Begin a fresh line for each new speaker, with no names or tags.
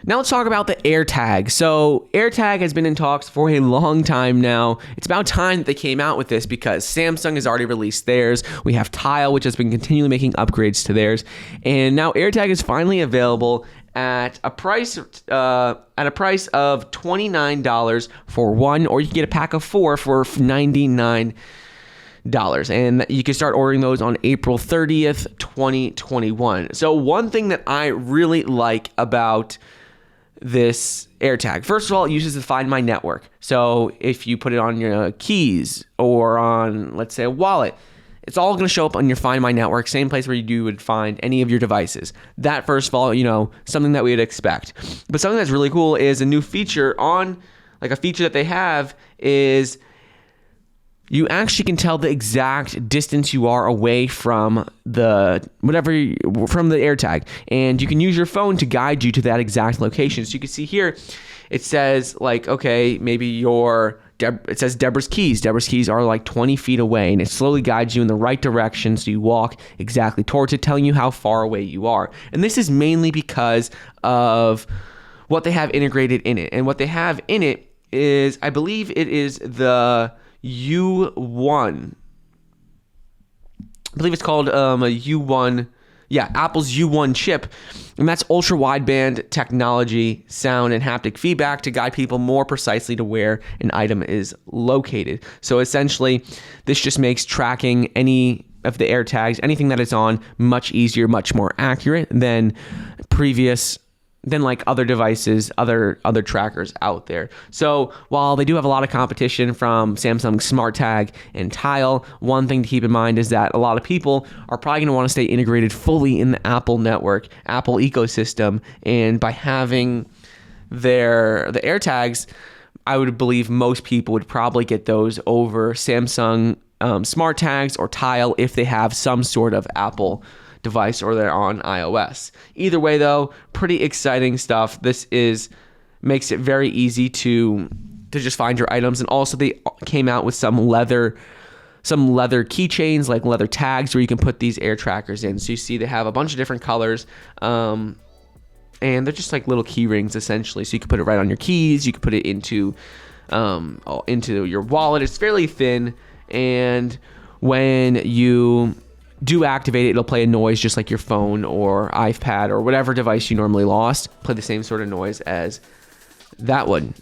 Now let's talk about the AirTag. So AirTag has been in talks for a long time now. It's about time that they came out with this because Samsung has already released theirs. We have Tile, which has been continually making upgrades to theirs. And now AirTag is finally available at a price of $29 for one, or you can get a pack of 4 for $99. And you can start ordering those on April 30th, 2021. So one thing that I really like about this AirTag, first of all, it uses the Find My network. So if you put it on your keys or on, let's say, a wallet, it's all going to show up on your Find My network, same place where you would find any of your devices. That, first of all, something that we would expect. But something that's really cool is a new feature a feature that they have is you actually can tell the exact distance you are away from the AirTag, and you can use your phone to guide you to that exact location. So you can see here, it says maybe it says Deborah's keys. Deborah's keys are like 20 feet away, and it slowly guides you in the right direction, so you walk exactly towards it, telling you how far away you are. And this is mainly because of what they have integrated in it. And what they have in it is, I believe it is the U1. I believe it's called a U1. Yeah, Apple's U1 chip. And that's ultra wideband technology, sound, and haptic feedback to guide people more precisely to where an item is located. So essentially, this just makes tracking any of the AirTags, anything that it's on, much easier, much more accurate than other devices, other trackers out there. So while they do have a lot of competition from Samsung SmartTag and Tile, one thing to keep in mind is that a lot of people are probably going to want to stay integrated fully in the Apple network, Apple ecosystem, and by having the AirTags, I would believe most people would probably get those over Samsung SmartTags or Tile if they have some sort of Apple device or they're on iOS. Either way, though, pretty exciting stuff. This makes it very easy to just find your items. And also they came out with some leather keychains, like leather tags, where you can put these air trackers in. So you see they have a bunch of different colors, and they're just like little key rings essentially. So you can put it right on your keys, you can put it into your wallet. It's fairly thin, and when you do activate it, it'll play a noise just like your phone or iPad or whatever device you normally lost. Play the same sort of noise as that one.